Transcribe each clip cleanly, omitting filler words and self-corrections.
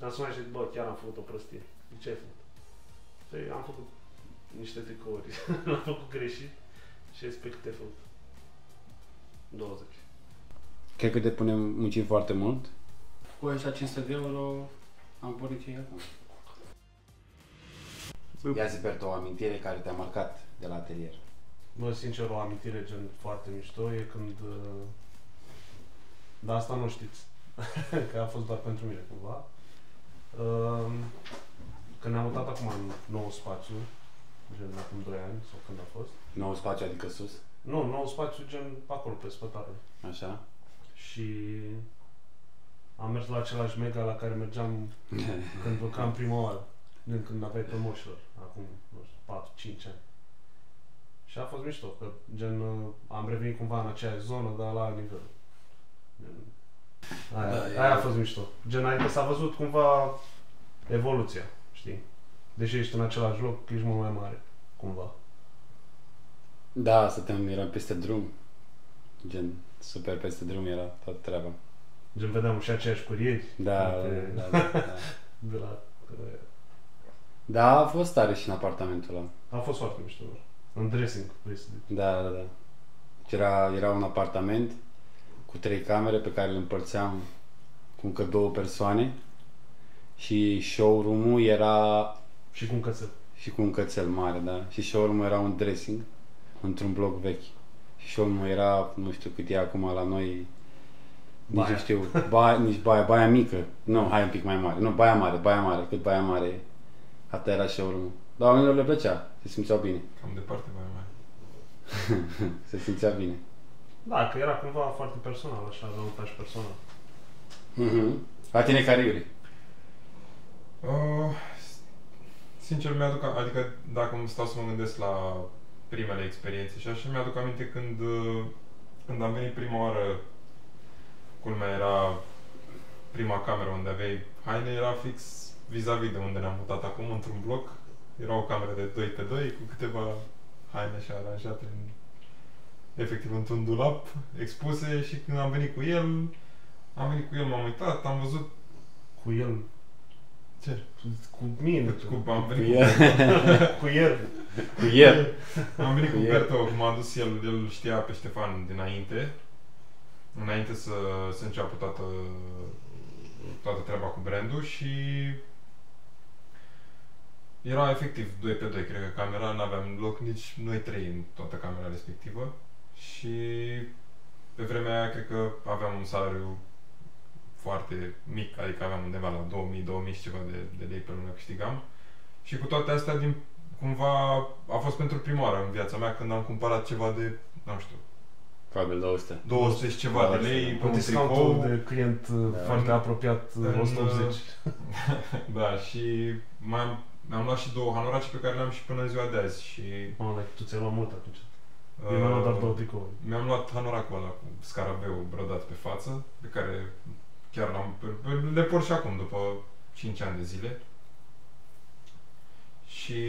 Am sunat și zic, bă, chiar am făcut o prostie. De ce ai făcut? Păi am făcut niște tricouri, l-am făcut greșit și spui cât ai făcut. 20. Cred că depunem muncim foarte mult. Cu așa 500 de euro am pornit și acum. Ia zi, Berto, o amintire care te-a marcat de la atelier. Bă, sincer, o amintire gen foarte mișto e când... Dar asta nu știți, că a fost doar pentru mine cumva. Când ne-am mutat acum în nou spațiu, gen acum 2 ani sau când a fost. Nou spațiu, adică sus? Nu, nou spațiu gen acolo, pe spătare. Așa. Și am mers la același mega la care mergeam când văcam prima oară. Din când aveai pe moșilor, acum, nu știu, 4-5 ani. Și a fost mișto, că gen am revenit cumva în aceeași zonă, dar la alt nivel. Aia a fost mișto. Gen, adică s-a văzut cumva evoluția, știi? Deși ești în același loc, ești mult mai mare, cumva. Da, eram peste drum. Gen, super peste drum era toată treaba. Gen, vedeam și aceiași curieri. Da. De la... Da, a fost tare și în apartamentul ăla. A fost foarte mișto, în dressing, vrei să zic. Da. Era un apartament cu 3 camere pe care le împărțeam cu încă 2 persoane și showroom-ul era... Și cu un cățel. Și cu un cățel mare, da. Și showroom-ul era un dressing într-un bloc vechi. Și showroom-ul era, nu știu cât e acum la noi, nici nu știu, nici baia mică. Nu, hai un pic mai mare. Nu, baia mare, cât baia mare. Asta era showroom-ul. Dar oamenilor le plăcea, se simțeau bine. Cam departe baia mare. Se simțea bine. Da, că era cumva foarte personal, așa, avea un taj personal. La tine care, Iuri? Sincer, adică dacă îmi stau să mă gândesc la primele experiențe și așa, mi-aduc aminte când am venit prima oară, culmea era prima cameră unde aveai haine, era fix vis-a-vis de unde ne-am mutat acum, într-un bloc. Era o cameră de 2 pe 2 cu câteva haine așa aranjate efectiv într-un dulap, expuse, și când am venit cu el, m-am uitat, am văzut... Cu el? Ce? Cu mine. Am venit cu el. Cu el. Am venit cu Berto, cum a dus el știa pe Ștefan înainte să înceapă toată treaba cu brandul și era efectiv 2 pe 2, cred că camera, n-aveam loc nici noi 3 în toată camera respectivă și pe vremea aia cred că aveam un salariu foarte mic, adică aveam undeva la 2000 și ceva de lei pe lună câștigam și cu toate astea cumva a fost pentru prima oară în viața mea când am cumpărat ceva de, nu știu, probabil 200 și ceva de lei pe un tricou. De client foarte apropiat, 180. Da, și mi-am luat și 2 hanorace pe care le-am și până în ziua de azi și... Tu ți-ai luat mult atunci. Eu mi-am luat doar 2 tricouri. Mi-am luat hanoracul ăla cu scarabeu brodat pe față, pe care chiar le port și acum, după 5 ani de zile. Și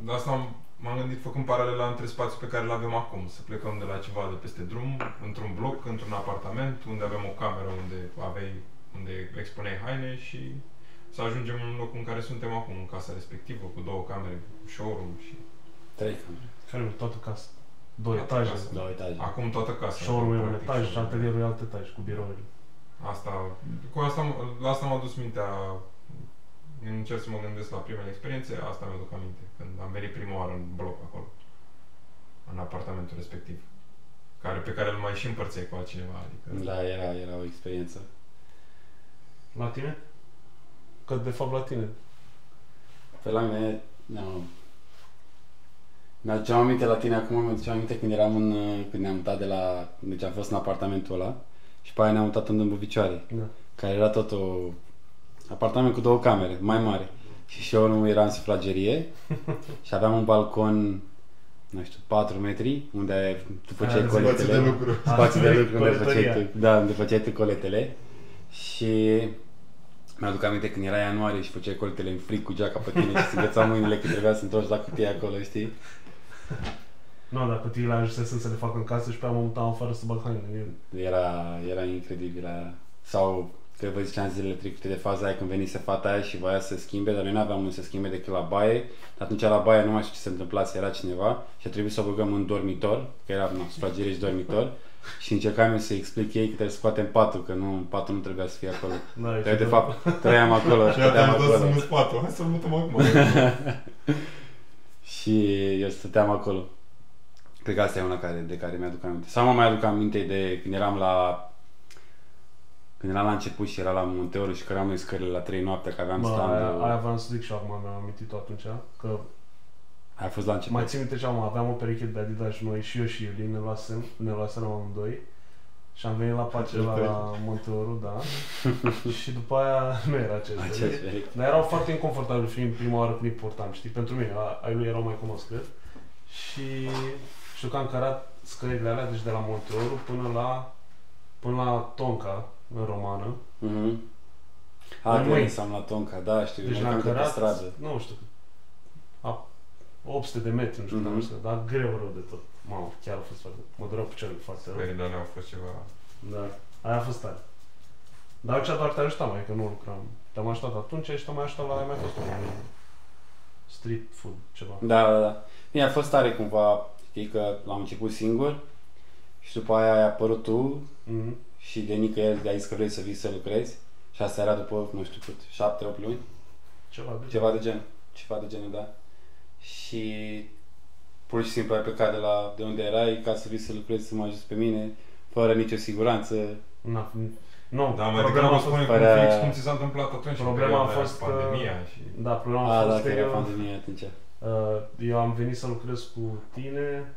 de asta m-am gândit, făcând paralela între spațiul pe care îl avem acum, să plecăm de la ceva de peste drum, într-un bloc, într-un apartament, unde avem o cameră unde expuneai haine și să ajungem în locul în care suntem acum, în casa respectivă, cu 2 camere, showroom și... 3 camere. Care e toată casa? 2 etaje. 2 etaje. Acum toată casa. Showroom e un etaj și atelierul e alt etaj, cu birouri. La asta m-a dus mintea. Încerc să mă gândesc la primele experiențe, asta mi-aduc aminte, când am venit prima oară în bloc acolo, în apartamentul respectiv, pe care îl mai și împărțeai cu altcineva, adică... Da, era o experiență. La tine? Că de fapt la tine. Pe la mine, nu. Mi-aduceam aminte la tine acum, mi-aduceam aminte când ne-am mutat deci am fost în apartamentul ăla și pe aia ne-am mutat în Dâmbovițoare, care era tot o apartament cu 2 camere, mai mare. Și showroom-ul era în sufragerie și aveam un balcon, nu știu, 4 metri, unde tu făceai coletele. Spații de lucru. Unde făceai tu coletele. Și mi-aduc aminte când era ianuarie și făceai coletele în frig cu geaca pe tine și se înghețau mâinile că trebuia să întorci la cutie acolo, știi? Nu, dar cutiile ajunsesem să le fac în casă și pe aia mă mutam afară să bag haine în ele. Era incredibil aia. Sau că vă ziceam zilele trecute de faza aia când venise fata aia și voia să se schimbe, dar noi nu aveam unde să schimbe decât la baie. Atunci la baie nu mai știu ce se întâmplase, era cineva și a trebuit să o băgăm în dormitor, că era sufragerie și dormitor. Și încercam eu să explic ei că trebuie să scoatem patul, că nu, patul nu trebuia să fie acolo. Dar de fapt trăiam acolo și stăteam acolo. să mut patul, hai să-l mutăm acum. Și eu stăteam acolo. Cred că asta e una de care mi-aduc aminte. Sau mă mai aduc aminte de când eram la început și era la Monteoru și căream noi scările la 3 noaptea, că aveam stand-ul. Aia vreau să zic și acum mi-am amintit-o atunci, că a fost la început. mai țin minte și acum, aveam o pereche de Adidas și noi, și eu și Iulin, ne luasem amândoi. Și am venit la Pacela la Monteoru, da. Și după aia nu era aceeași pereche. Dar erau foarte inconfortabili, fiind prima oară când îi portam, știi? Pentru mine, ai lui erau mai cunoscători. Și știu că am cărat scările alea, deci de la Monteoru până la Tonca, în romană. Am la Tonca, da, știu, deci am cărat pe stradă. Nu știu, 800 de metri, nu știu, dar greu rău de tot. Mamă, chiar a fost foarte... Mă dureau picioarele foarte rău. Scările alea au fost ceva... Da, aia a fost tare. Dar aici doar te ajutam, adică nu lucram. Te-am ajutat atunci și te-am ajutat la... mai fost un street food, ceva. Da. Bine, a fost tare cumva, știi că l-am început singur și după aia ai apărut tu și de nicăieri ai zis că vrei să vii să lucrezi și asta era după, nu știu cât, 7-8 luni? Ceva de genul, da. Și pur și simplu ai plecat de unde erai ca să vii să lucrezi, să mă ajuți pe mine, fără nicio siguranță. Nu, da, mai degrabă spune cum ți s-a întâmplat atunci. Problema a fost pandemia și... Da, problema a fost că era pandemia atunci. Eu am venit să lucrez cu tine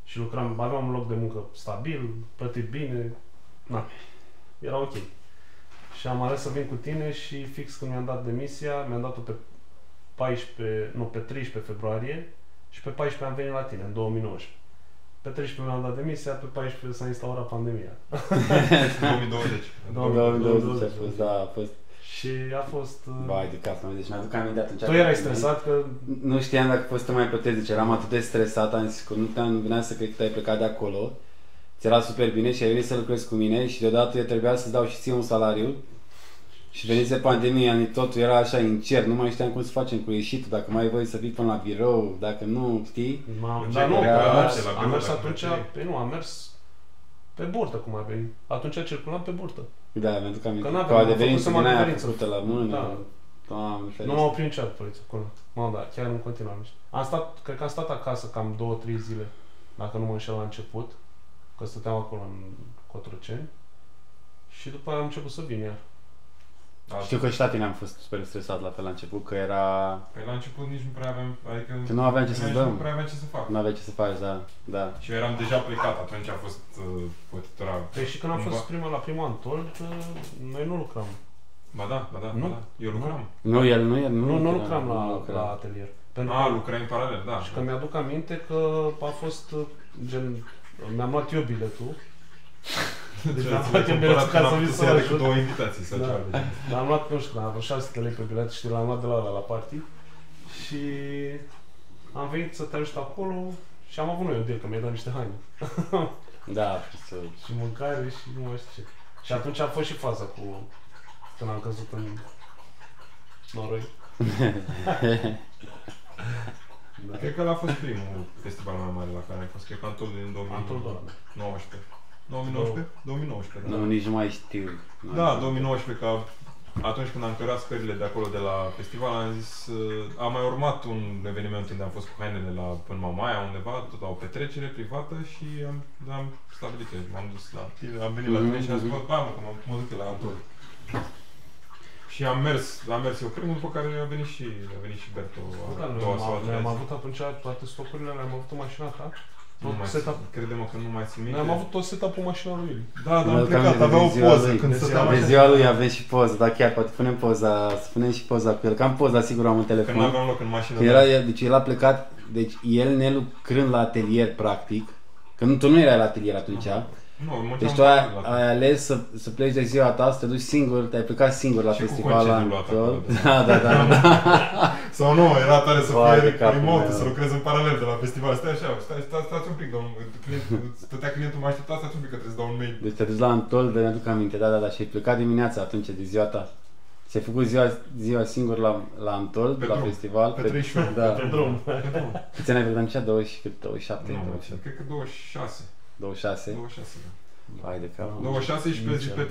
și aveam un loc de muncă stabil, plătit bine, era ok. Și am ales să vin cu tine și fix când mi-am dat demisia, mi-am dat-o pe 13 februarie și pe 14 am venit la tine, în 2019. Pe 13 mi-am dat demisia, pe 14 s-a instaurat pandemia. 2020 a fost, da, a fost. Și a fost... Bai de capul meu, deci mi-aduc aminte atunci. Tu erai stresat că... Nu știam dacă poți să te mai plătezi, deci eram atât de stresat, am zis că nu veneam să cred că ai plecat de acolo. Ți era super bine și ai venit să lucrezi cu mine și deodată trebuia să-ți dau și ție un salariu. Și venise pandemia, totul era așa incert, nu mai știam cum să facem cu ieșitul, dacă mai ai voie să vii până la birou, dacă nu, știi? Dar nu, am mers atunci, am mers pe burtă, cum ai venit. Atunci circulam pe burtă. Da, mi-aduc aminte. Că a devenit din aia făcută la mână. Da. Doamne, nu m-au oprit niciodată poliția acolo. Da, chiar în continuare. Cred că am stat acasă cam 2-3 zile, dacă nu mă înșel la început, că stăteam acolo în Cotroceni. Și după aia am început să vin iar. Știu că și la tine am fost super stresat la fel la început, că era... Păi la început nici nu prea aveam, adică... Că nu aveam ce să dăm. Nu prea aveam ce să fac. Nu aveai ce să faci, da. Și eu eram deja plecat, atunci a fost potitura... Păi și când am fost la primul antol, noi nu lucram. Ba da. Eu lucram. Nu lucram la atelier. Lucrai în paralel, da. Și că mi-aduc aminte că a fost gen... Mi-am luat eu biletul. Deci am luat eu biletul ca să vii să mă ajut. 2 invitații sau ceva. Dar am luat, nu știu, am avut 600 lei pe bilet și l-am luat de la party. Și am venit să te ajut acolo și am avut noi un deal, că mi-ai dat niște haine. Da, și mâncare și nu mai știu ce. Și atunci a fost și faza cu când am căzut în noroi. Da. Cred că ăla a fost primul festival mai mare la care ai fost, cred că Antol din 2019. 2019, da. Nu, nici nu mai știu. Da, 2019, că atunci când am cărat scările de acolo de la festival, am zis, a mai urmat un eveniment unde am fost cu hainele în Mamaia undeva, tot la o petrecere privată și am stabilit, m-am dus la tine, am venit la tine și am zis, că mă duc la Antol. Și am mers eu primul, după care a venit și Berto a doua sau a treia. Am avut atunci toate stocurile, le-am avut în mașina ta. Crede-mă că nu mai țin minte. Am avut tot setup-ul în mașina lui. Da, am plecat, avea o poză când stăteam. De ziua lui avem și poză, dar chiar poate punem poza, să punem și poza cu el, că am poza sigur am în telefon. Că nu aveam loc în mașină. Deci el a plecat, deci el ne lucrând la atelier practic, că tu nu erai la atelier atunci, Nu, deci tu ai ales să pleci de ziua ta, să te duci singur, te-ai plecat singur la festival la Antol. Da. Sau nu, era tare să fie remote, să lucrezi în paralel de la festival. Stai așa, stați un pic, domnul, stătea clientul, mă aștepta, stați un pic că trebuie să dau un mail. Deci te duci la Antol, de mi-aduc aminte, da, și ai plecat dimineața atunci de ziua ta. Ți-ai făcut ziua singur la Antol, la festival. Pe 31, da. Pe drum. Câți ani ai făcut atunci? 27? Nu, cred că 26. 26? 26, da. Hai de cap. 26 și pe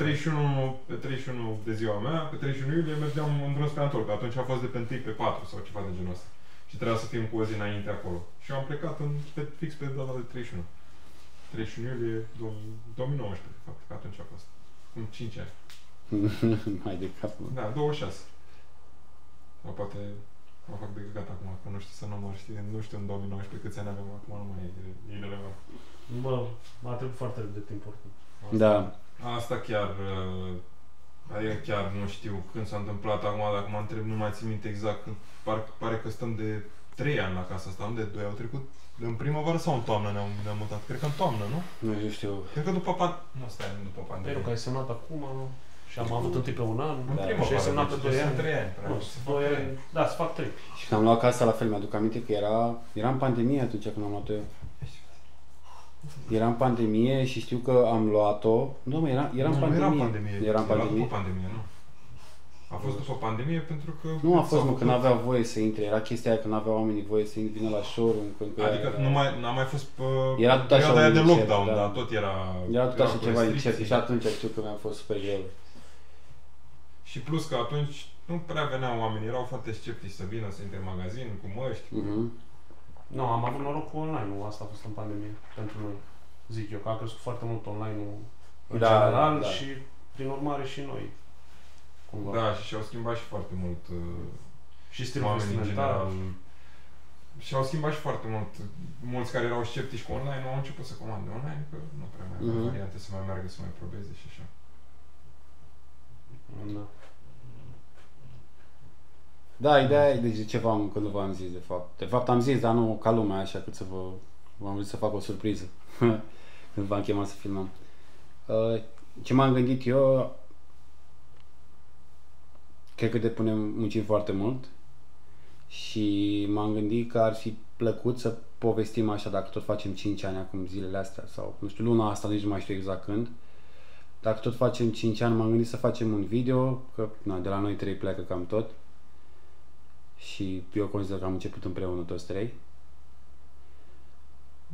31 de ziua mea, pe 31 iulie mergeam în drum spre Antol, că atunci a fost de pe 1 pe 4 sau ceva de genul ăsta. Și trebuia să fim cu o zi înainte acolo. Și am plecat fix pe data de 31. 31 iulie 2019, de fapt, că atunci a fost. Cum 5 ani. Hai de cap. Da, 26. Sau poate mă fac de gata acum, că nu știu să număr, nu știu în 2019 câți ani avem acum, nu mai e irelevant. Bă, m-a trecut foarte de timp oricum. Da. Asta chiar, adică chiar nu știu când s-a întâmplat acum, dacă mă întreb, nu mai țin minte exact, pare că stăm de 3 ani la casa asta, nu de 2, au trecut în primăvară sau în toamnă ne-am mutat? Cred că în toamnă, nu? Nu știu. Cred că după pandemie. Nu, stai, după pandemie. Pentru că ai semnat acum și am avut întâi pe un an și ai Da, semnat pe 2 ani. 3 ani, Nu, 2 ani. Da, să fac 3. Și când am luat casa, la fel, mi-aduc aminte că era în pandemie atunci când am luat-o eu. Era în pandemie și știu că am luat-o. Nu, era în pandemie. Era în pandemie. După pandemie, nu. A fost după pandemie pentru că... Nu a fost, mă, că n-avea voie să intre. Era chestia aia că n-aveau oamenii voie să vină la showroom. Adică n-a mai fost era tot așa perioada de încet, lockdown, da. dar tot era... Era tot așa ceva încet și atunci știu că mi-a fost super greu. Și plus că atunci nu prea veneau oamenii, erau foarte sceptici să vină, să intre în magazin cu măști. Nu, am avut noroc cu online-ul, asta a fost în pandemie pentru noi. Zic eu că a crescut foarte mult online-ul în general și prin urmare și noi. Cumva. Da, și și-au schimbat și foarte mult și stilul oamenii în vestimentar. general. Și-au schimbat și foarte mult. Mulți care erau sceptici cu online au început să comande online, că nu prea mai aveau variante să mai meargă, să mai probeze și așa. Da. Da, ideea e, deci de ce că nu v-am zis de fapt. De fapt am zis, dar nu ca lumea, așa cât să v-am vrut să fac o surpriză când v-am chemat să filmăm. Ce m-am gândit eu, cred că muncim foarte mult și m-am gândit că ar fi plăcut să povestim așa, dacă tot facem 5 ani acum zilele astea sau nu știu, luna asta, nici nu mai știu exact când. Dacă tot facem 5 ani, m-am gândit să facem un video, că de la noi 3 pleacă cam tot. Și eu consider că am început împreună toți 3.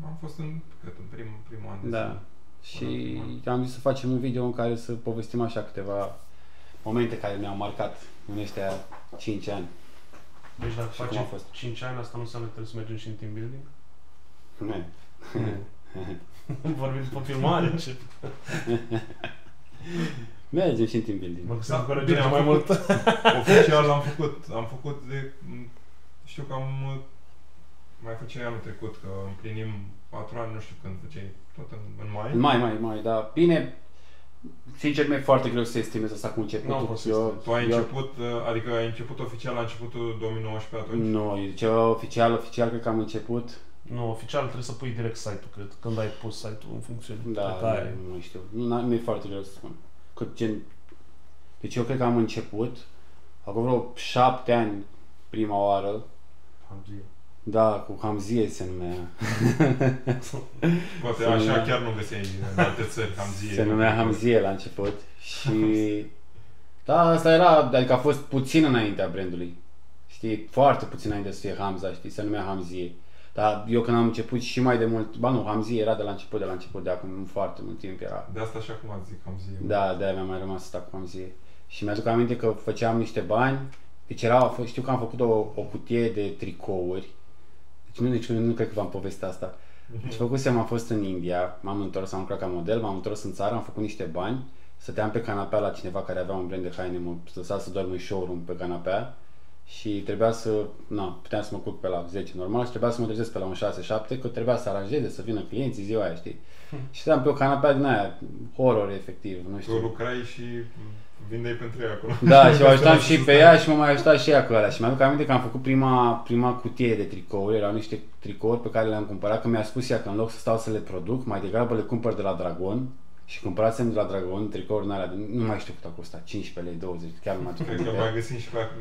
Am fost în primul an de da. Și am zis să facem un video în care să povestim așa câteva momente care ne-au marcat în ăștia 5 ani. Deci dacă facem 5 ani, asta nu înseamnă că trebuie să mergem și în team building? Nu. Vorbim după filmare? Mergem și în team building. Bine, am mai mult. Oficial am făcut de... Știu că am mai făceai anul trecut, că împlinim 4 ani, nu știu când făceai, tot în mai? În mai, da. Bine, sincer mi-e foarte greu să estimez asta cu începutul. Tu ai început, adică ai început oficial la începutul 2019 atunci? Nu, deci oficial cred că am început. Nu, oficial trebuie să pui direct site-ul, cred, când ai pus site-ul în funcțiune. Da, nu știu, mi-e foarte greu să spun. Deci eu cred că am început, acum vreo 7 ani, prima oară. Hamzie. Da, cu Hamzie se numea. Poate așa chiar nu găseai în alte țări, Hamzie. Se numea Hamzie la început și... Da, asta era, adică a fost puțin înaintea brandului. Știi, foarte puțin înainte să fie Hamza, știi, se numea Hamzie. Dar eu când am început și mai de mult, Hamzie era de la început, de acum foarte mult timp era. De asta așa cum ați zic, Hamzie. Da, de-aia mi-a mai rămas asta cu Hamzie. Și mi-aduc aminte că făceam niște bani, deci știu că am făcut o cutie de tricouri, deci nu cred că v-am povestit asta. Deci am fost în India, m-am întors, am lucrat ca model, m-am întors în țară, am făcut niște bani, stăteam pe canapea la cineva care avea un brand de haine, mă lăsa să dorm în showroom pe canapea și trebuia să, puteam să mă culc pe la 10 normal și trebuia să mă trezesc pe la un 6-7, că trebuia să aranjeze, să vină clienții ziua aia, știi? Și stăteam pe o canapea din aia, horror efectiv, nu știu. Tu lucrai și vindeai pentru ea acolo. Da, și o ajutam și pe ea și mă mai ajuta și ea cu alea. Și mi-aduc aminte că am făcut prima cutie de tricouri, erau niște tricouri pe care le-am cumpărat, că mi-a spus ea că în loc să stau să le produc, mai degrabă le cumpăr de la Dragon. Și cumpărasem de la Dragon tricouri în alea, nu mai știu cât a costat, 15 lei, 20, chiar nu mai știu. Cred că mai găsim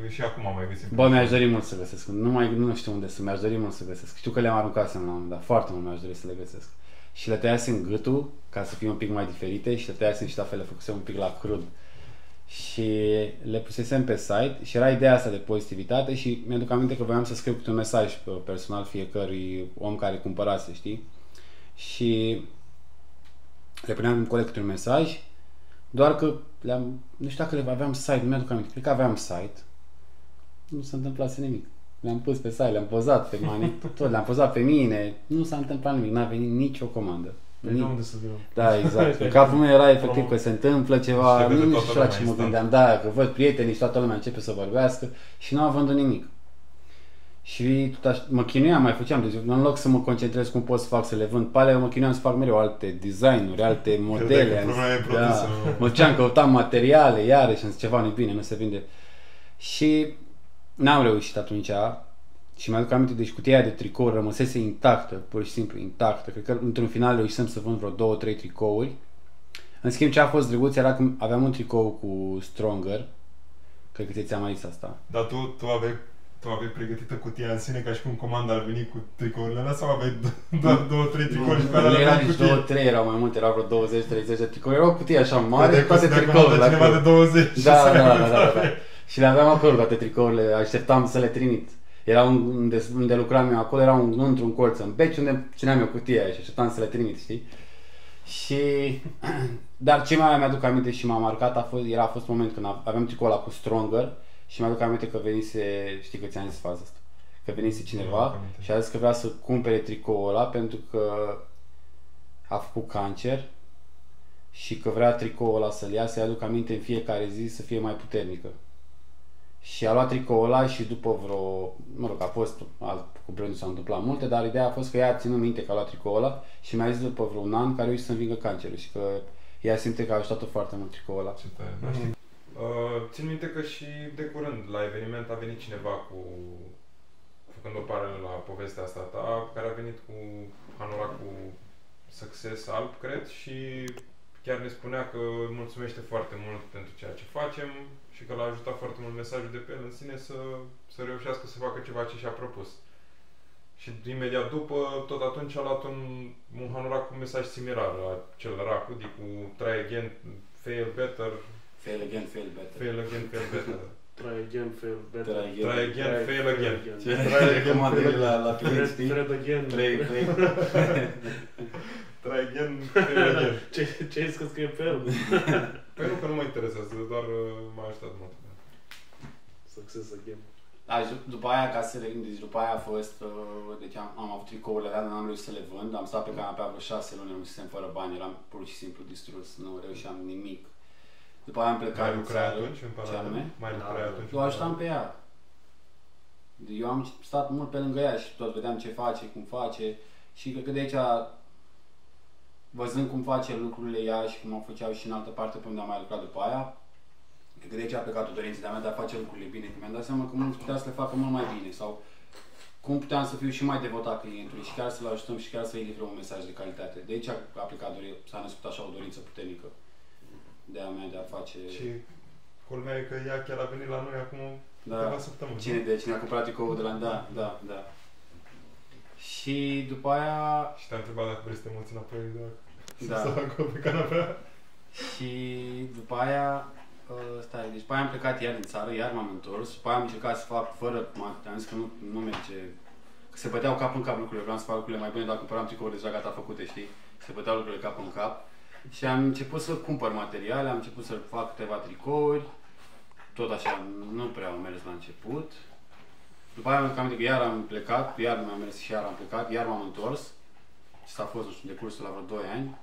și acum mai găsim. Bă, mi-aș dori mult să găsesc, nu știu unde sunt, mi-aș dori mult să găsesc. Știu că le-am aruncat la un moment dat, foarte mult mi-aș dori să le găsesc. Și le tăiasem gâtul, ca să fie un pic mai diferite și le tăiasem și la fel le făcusem un pic la crud. Și le pusesem pe site și era ideea asta de pozitivitate și mi-aduc aminte că voiam să scriu câte un mesaj personal fiecărui om care cumpărase, știi? Și le puneam în colect un mesaj, doar că nu știu dacă aveam site, nu mi-aduc aminte, cred că aveam site, nu s-a întâmplat nimic. Le-am pus pe site, le-am pozat pe mani, tot, le-am pozat pe mine, nu s-a întâmplat nimic, n-a venit nicio comandă. De unde să vină? Da, exact. În capul meu era efectiv că se întâmplă ceva, nu știu la ce mă gândeam, da, că văd prietenii și toată lumea începe să vorbească și nu am vândut nimic. Și tot așa, mă chinuiam, mai făceam, deci în loc să mă concentrez cum pot să fac să le vând pe alea, mă chinuiam să fac mereu alte designuri, alte modele. Da, mă duceam, căutam materiale, iarăși, îmi zice, ceva nu-i bine, nu se vinde. Și n-am reușit atunci și mi-aduc aminte, deci cutia de tricouri rămăsese intactă, pur și simplu intactă. Cred că într-un final reușisem să vând vreo 2-3 tricouri. În schimb, ce a fost drăguț era că aveam un tricou cu Stronger, cred că ți-am mai zis asta. Dar tu aveai pregătită cutia în sine ca și cum comanda ar veni cu tricourile alea sau aveai doar 2-3 tricouri și pe alea erau aveai cutie? 2-3, erau mai multe, erau vreo 20-30 de tricouri, erau o cutie așa mare, toate tricourile. Cineva de 20 da. Și le aveam acolo toate tricourile, așteptam să le trimit. Era unde lucram eu acolo, era într-un colț în Beci, unde țineam eu cutia aia și așteptam să le trimit, știi? Dar ce mai mi-aduc aminte și m-a marcat a fost momentul când aveam tricoul ăla cu Stronger și mi-aduc aminte că venise, știi că ți-am zis faza asta, că venise cineva și a zis că vrea să cumpere tricoul ăla pentru că a făcut cancer și că vrea tricoul ăla să-l ia, să-i aduc aminte în fiecare zi să fie mai puternică. Și a luat tricoul ăla și după a fost, cu brandul s-au întâmplat multe, dar ideea a fost că ea a ținut minte că a luat tricoul ăla și mi-a zis după vreo un an că a reușit să învingă cancerul și că ea simte că a ajutat-o foarte mult tricoul ăla. Ce tare, țin minte că și de curând la eveniment a venit cineva făcând o paralelă la povestea asta ta, care a venit cu anul ăla cu Success Alb, cred, și chiar ne spunea că mulțumește foarte mult pentru ceea ce facem și că l-a ajutat foarte mult mesajul de pe el în sine să reușească să facă ceva ce și-a propus. Și imediat după, tot atunci a luat un hanorac cu un mesaj similar la cel Racudi cu Try Again, Fail Better. Fail again, fail better. Fail again, fail better. Try again, fail better. Try again, fail again. Try again, la clienți, știi? Thread again. Try again, fail again. Ce ai zis că scrie pe el? Păi nu, că nu mă interesează, doar m-a ajutat mult. Success again. Da, după aia, ca să le gândiți, după aia a fost, deci am avut tricourile alea, dar n-am reușit să le vând, am stat pe canapea vreo 6 luni, rămâsesem fără bani, eram pur și simplu distrus, nu reușeam nimic. După aia am plecat în țară. Mai lucrai atunci? Eu ajutam pe ea. Eu am stat mult pe lângă ea și tot vedeam ce face, cum face și cred că de aici, văzând cum face lucrurile ea și cum o făceau și în altă parte pe unde am mai lucrat după aia, cred că de aici a plecat o dorință de-a mea de a face lucrurile bine, că mi-am dat seama că mulți putea să le facă mult mai bine sau cum puteam să fiu și mai devotat clientului și chiar să-l ajutăm și chiar să-i livrăm un mesaj de calitate. De aici a plecat, s-a născut așa o dorință puternică de a mea de a face... Și culmea e că ea chiar a venit la noi acum câteva săptămâni. Cine a cumpărat tricoul de la... Da. Și după aia... Și te-a întrebat dacă vrei să te muți înapoi, da. Să fac pe canapea. Și după aia... deci după aia am plecat iar din țară, iar m-am întors, după aia am încercat să fac fără... Am zis că nu merge... Că se băteau cap în cap lucrurile, vreau să fac lucrurile mai bune, dar cumpăram tricouri deja gata făcute, știi? Se băteau lucrurile cap în cap. Și am început să cumpăr materiale, am început să fac câteva tricouri, tot așa, nu prea am mers la început. După aia am aminte că iar am plecat, iar mi-am mers și iar am plecat, iar m-am întors. Și s-a fost, nu știu, de cursul la vreo 2 ani.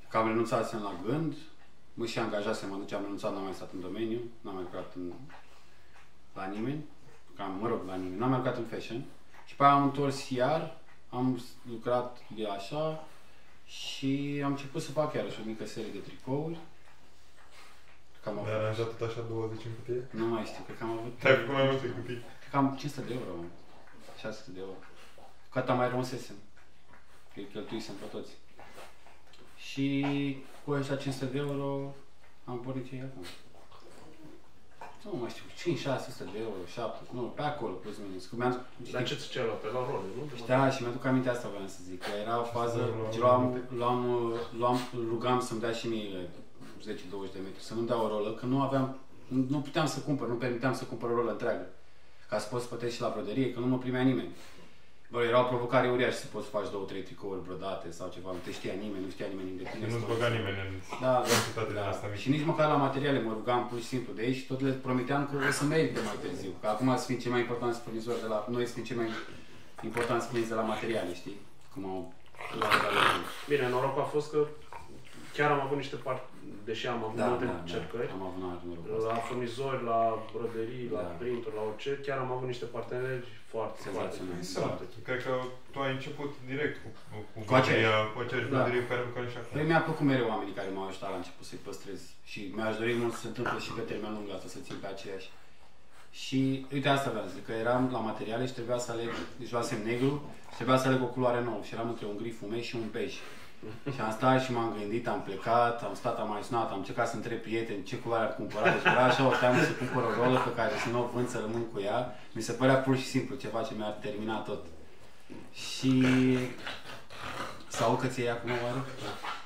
Că am renunțat la gând, mă și angajasem, am renunțat, n-am mai stat în domeniu, n-am mai lucrat la nimeni. cam, mă rog, la nimeni, n-am mai lucrat în fashion. Și pe aia am întors iar, am lucrat de așa și am început să fac iarăși o mică serie de tricouri. Cam Dar aranjat tot așa 20 în cutie? Nu mai știu, cred că am avut... Te-ai făcut mai multe cutii? Cred că am 500 de euro, 600 de euro. Cât mai rămăsesem. Că îi cheltuisem pe toți. Și cu ăștia 500 de euro am pornit ei acum. Nu mai știu, 5-600 de euro, 7, nu, pe acolo, plus minus. Dar ce ți-ai luat? Pe la role, nu? Da, și mi-aduc aminte asta vreau să zic, că era o fază, rugam să-mi dea și mie 10-20 de metri, să nu-mi dea o rolă, că nu aveam, nu puteam să cumpăr, nu permiteam să cumpăr o rolă întreagă. Ca să poți să plătești și la broderie, că nu mă primea nimeni. Bă, era o provocare uriașă să poți să faci 2-3 tricouri brodate sau ceva, nu te știa nimeni, nu știa nimeni de tine. Nu-ți băga nimeni în quantitatea de asta mică. Și nici măcar la materiale mă rugam pur și simplu de aici și tot le promiteam că o să merite mai târziu. Că acum să fim cei mai importanți furnizori de la... Noi să fim cei mai importanți clienți de la materiale, știi? Cum au... Bine, norocul a fost că chiar am avut niște deși am avut multe încercări, am avut la furnizori, la broderii, la printuri, la orice, chiar am avut niște parteneri foarte foarte. Cred că tu ai început direct cu aceeași broderie cu care lucrăm și acum. Păi mi-a plăcut mereu oamenii care m-au ajutat la început să-i păstrez și mi-aș dori mult să se întâmple și pe termen lung asta, să țin pe aceeași. Și uite asta vreau să zic, că eram la materiale și trebuia să aleg, deci luasem negru și trebuia să aleg o culoare nouă și eram între un gri fumej și un bej. Și am stat și m-am gândit, am plecat, am stat, am mai sunat, am încercat să întreb prieteni ce culoare ar cumpăra. Deci era așa o teamă să cumpăr o rolă pe care să nu o vând, să rămân cu ea. Mi se părea pur și simplu ceva ce mi-ar termina tot. Și... Sau că ți-e acum oare?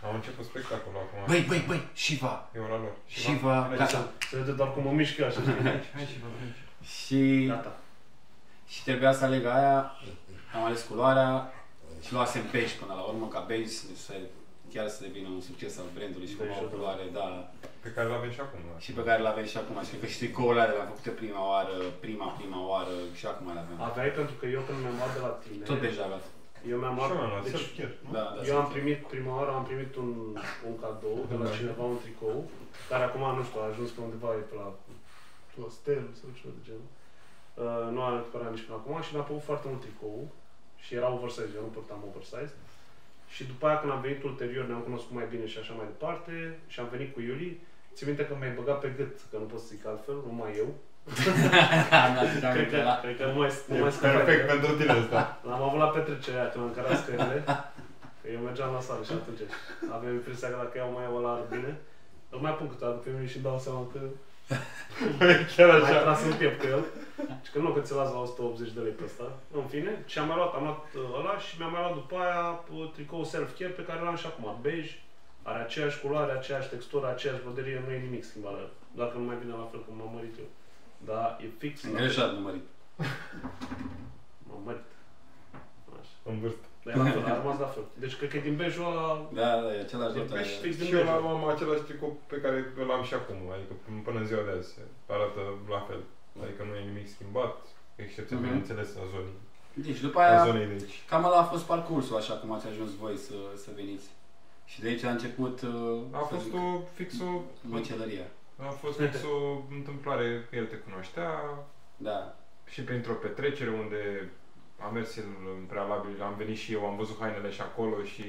Am început spectacolul acum. Băi, Shiva! E ora lor. Shiva! Se vede doar cum mă mișcă așa. Hai Shiva, și... Gata. Și trebuia să aleg aia, am ales culoarea. Și luasem beige până la urmă, ca beige chiar să devină un succes al brandului și cu o culoare, da. Pe care l-avem și acum. Și pe care l-avem și acum. Și cred că și tricourile alea le-am făcut prima oară și acum le avem. Aveai pentru că eu când mi-am luat de la tine... Tot beige a luat. Eu mi-am luat... Deci, eu am primit prima oară, am primit un cadou de la cineva, un tricou, care acum, nu știu, a ajuns pe undeva pe la Stel sau ceva de genul. Nu am recuperat nici până acum și mi-a plăcut foarte mult tricou. Și era oversize, eu nu purtam oversize. Și după aia când am venit ulterior, ne-am cunoscut mai bine și așa mai departe și am venit cu Iuli. Țin minte că m-ai băgat pe gât, că nu pot să zic altfel, numai eu. Cred că nu mai scăpat. Perfect pentru tine asta. L-am avut la petrecerea aia când am cărat scările. Că eu mergeam la sală și atunci aveam impresia că dacă iau mai iau ăla ar bine. Îl mai pun câteodată pe mine și dau seama că chiar așa. mai tras în piept cu el. Și că nu, că ți las la 180 de lei pe ăsta. În fine, și am luat ăla și mi-am mai luat după aia tricou self-care pe care l-am și acum, beige. Are aceeași culoare, aceeași textură, aceeași broderie, nu e nimic schimbat. Dacă nu mai vine la fel cum m-am mărit eu. Dar e fix. Greșat, nu mărit. M-am mărit. Așa. În vârstă. Dar e la fel, a rămas la fel. Deci cred că din beige-ul ăla... Da, e același lucru. Și eu am același tricou pe care îl am și acum, adică până în ziua de azi arată la fel. Adică nu e nimic schimbat, excepție, bineînțeles, a zonei. Deci după aia, cam ăla a fost parcursul, așa cum ați ajuns voi să veniți. Și de aici a început... A fost fix o... Măcelăria. A fost fix o întâmplare că el te cunoștea. Da. Și printr-o petrecere unde am mers el în prealabil, am venit și eu, am văzut hainele și acolo și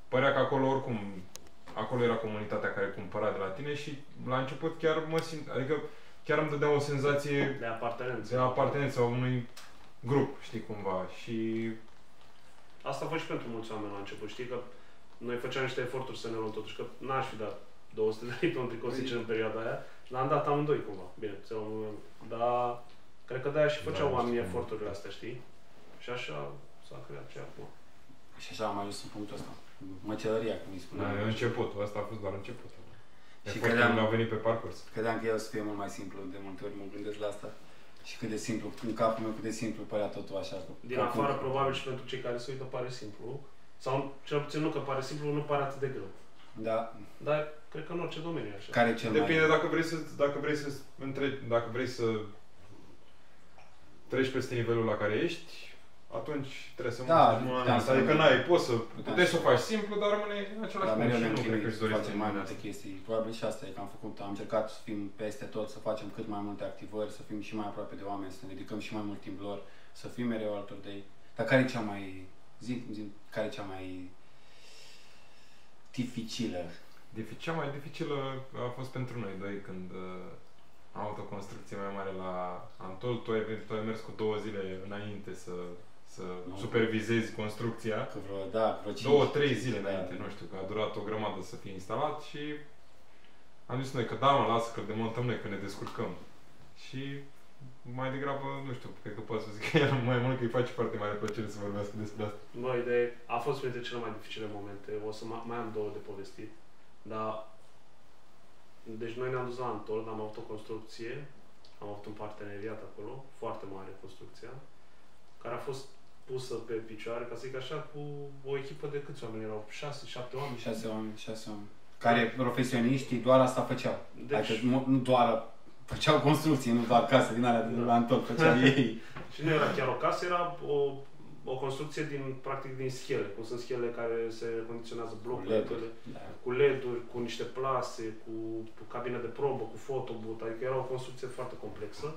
părea că acolo oricum, acolo era comunitatea care cumpăra de la tine și la început chiar mă simt, adică chiar îmi dădea o senzație de apartenență a unui grup, știi, cumva. Și asta a fost și pentru mulți oameni la început, știi, că noi făceam niște eforturi să ne luăm totuși, că n-aș fi dat 200 de lei pe un tricou, sincer, în perioada aia. L-am dat amândoi cumva, bine, dar cred că de-aia și făceau oamenii eforturile astea, știi? Și așa s-a creat ce acum. Și așa am ajuns în punctul ăsta. Măcelăria, cum îi spuneam. Da, începutul, ăsta a fost doar începutul. Și credeam, au venit pe parcurs. Credeam că el o să fie mult mai simplu, de multe ori mă gândesc la asta. Și cât de simplu, în capul meu cât de simplu părea totul așa. Din afară, probabil și pentru cei care se uită pare simplu. Sau cel puțin nu că pare simplu, nu pare atât de greu. Da. Dar cred că în orice domeniu e așa. Care e cel Depinde mai... dacă vrei să treci peste nivelul la care ești, atunci trebuie să Da, muncești. Adică puteai să o faci simplu, dar rămâne în același punct și nu cred că își dorește mai multe chestii. Probabil și asta e că am încercat să fim peste tot, să facem cât mai multe activări, să fim și mai aproape de oameni, să ne dedicăm și mai mult timp lor, să fim mereu alături de ei. Dar care e cea mai, care e cea mai dificilă? Cea mai dificilă a fost pentru noi doi când am avut o construcție mai mare la Antol. Tu ai mers cu 2 zile înainte să supervizezi construcția. Vreo 2-3 zile înainte, nu știu, că a durat o grămadă să fie instalat și am zis noi că da, lasă că demontăm noi, că ne descurcăm. Și mai degrabă, nu știu, cred că pot să zic că mai mult că îi face foarte mare plăcere să vorbească despre asta. Băi, a fost printre cele mai dificile momente. O să mai am 2 de povestit. Dar deci noi ne-am dus la Antol, am avut o construcție, am avut un parteneriat acolo, foarte mare construcția, care a fost pusă pe picioare, ca să zic așa, cu o echipă de câți oameni erau? 6-7 oameni? 6 oameni. Care profesioniștii doar asta făceau. Deci, adică nu doar făceau construcții, nu doar case din alea de la Antol, făceau ei. Și nu era chiar o casă, era o construcție practic din schele, cum sunt schele care se condiționează blocurile, cu LED-uri, cu niște plase, cu cabine de probă, cu fotobooth, adică era o construcție foarte complexă,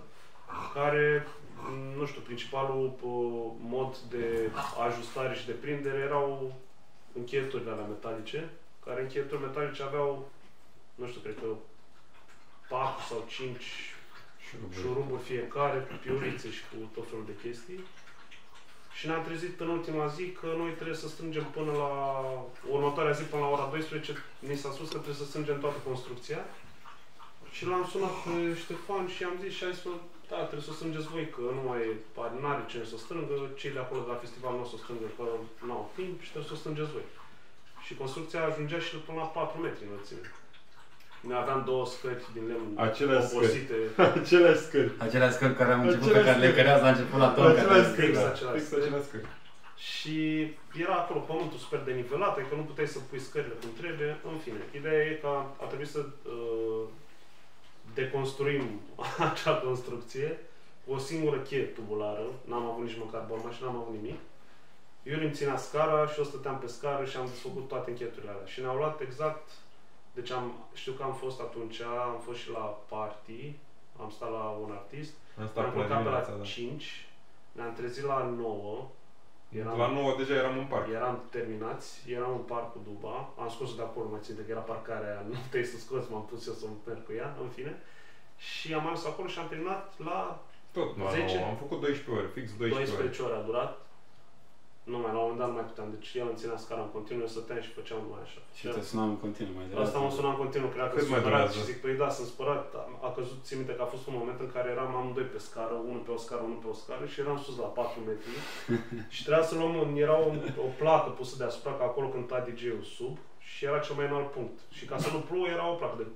care, nu știu, principalul mod de ajustare și de prindere erau încheieturile alea metalice, care încheieturi metalice aveau, nu știu, cred că 4 sau 5 șuruburi fiecare, cu piurițe și cu tot felul de chestii. Și ne-am trezit în ultima zi că noi trebuie să strângem până la următoarea zi, până la ora 12, ni s-a spus că trebuie să strângem toată construcția. Și l-am sunat pe Ștefan și am zis și a zis, da, trebuie să o strângeți voi, că nu mai are cine să o strângă, cei de acolo de la festival nu o să o strângă, că nu au timp și trebuie să o strângeți voi. Și construcția ajungea și până la 4 metri înălțime. Noi aveam 2 scări din lemn oposite. Aceleași scări care am început, pe care le cărează la început la tot. Aceleași scări. Și era acolo pământul super denivelat, adică nu puteai să pui scările cum trebuie. În fine, ideea e că a trebuit să deconstruim acea construcție cu o singură cheie tubulară. N-am avut nici măcar borma și n-am avut nimic. Eu îmi ținea scara și eu stăteam pe scară și am desfăcut toate încheieturile alea. Și ne-au luat exact. Deci știu că am fost atunci, am fost și la party, am stat la un artist, am plecat pe la 5, ne-am trezit la 9. La 9 deja eram în parc. Eram terminați, eram în parc cu Duba, am scos-o de acolo, mai ținte că era parcarea aia, nu puteai să scoți, m-am pus eu să merg cu ea, în fine. Și am ajuns acolo și am terminat la tot, la 10. 9, am făcut 12 ore, fix 12 ore a durat. Nu mai, la un moment dat nu mai puteam, deci el îmi ținea scara în continuu, eu stăteam și făceam numai așa. Și te sunam în continuu mai devreme. Asta mă sunam în continuu, cred că sunt spărat și zic, păi da, sunt spărat. A căzut, țin minte că a fost un moment în care eram amândoi pe scară, unul pe o scară, unul pe o scară și eram sus la 4 metri și trebuia să luăm, era o placă pusă deasupra, că acolo cânta DJ-ul sub și era cel mai înalt punct. Și ca să nu plouă, era o placă de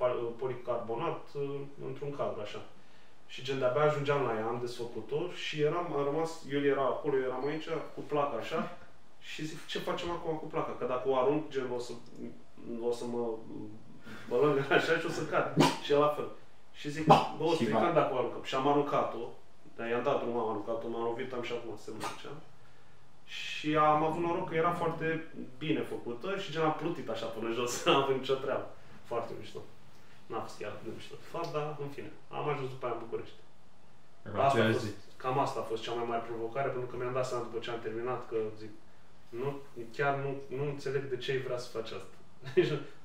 policarbonat într-un cadru, așa. Și gen de-abia ajungeam la ea, am desfăcut-o și am rămas, el era acolo, eu eram aici, cu placa așa și zic, ce facem acum cu placa? Că dacă o arunc, gen, o să mă lângă așa și o să cad. Și el la fel. Și zic, bă, o stricăm dacă o aruncăm. Și am aruncat-o, dar i-am dat drumul, am aruncat-o, m-am lovit, am și acum se mergea. Și am avut noroc că era foarte bine făcută și gen a plutit așa până jos, n-am avut nicio treabă. Foarte mișto. N-a fost chiar atât de mișto de fapt, dar în fine, am ajuns după aia în București. Cam asta a fost cea mai mare provocare, pentru că mi-am dat seama după ce am terminat că zic, nu înțeleg de ce vrea să faci asta.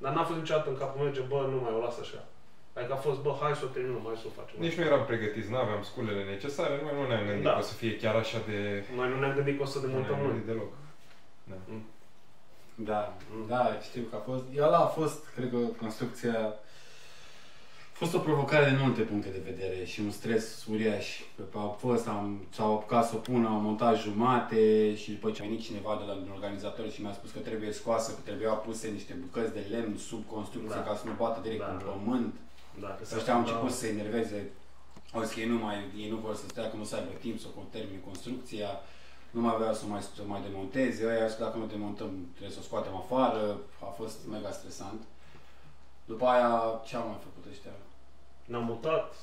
Dar n-a fost niciodată în capul meu, bă, nu mai o las așa. Adică a fost, bă, hai să o terminăm, hai să o facem. Nici nu eram pregătiți, nu aveam sculele necesare, noi nu ne-am gândit că o să fie chiar așa de... Noi nu ne-am gândit că o să demontăm noi. Deloc. Da, știu că a fost. El a fost, cred că, construcția... A fost o provocare din multe puncte de vedere și un stres uriaș. S-au apucat să o pună, au montat jumate și după ce a venit cineva de la un organizator și mi-a spus că trebuie scoasă, că trebuiau puse niște bucăți de lemn sub construcție ca să nu bată direct în pământ. Ăștia au început să se enerveze. Au zis că ei nu vor să stea, că nu să aibă timp să termine construcția. Nu mai aveau să mai demonteze. Ăia au zis că dacă nu demontăm trebuie să o scoatem afară. A fost mega stresant. După aia, ce au mai făcut ăștia? Ne-am mutat,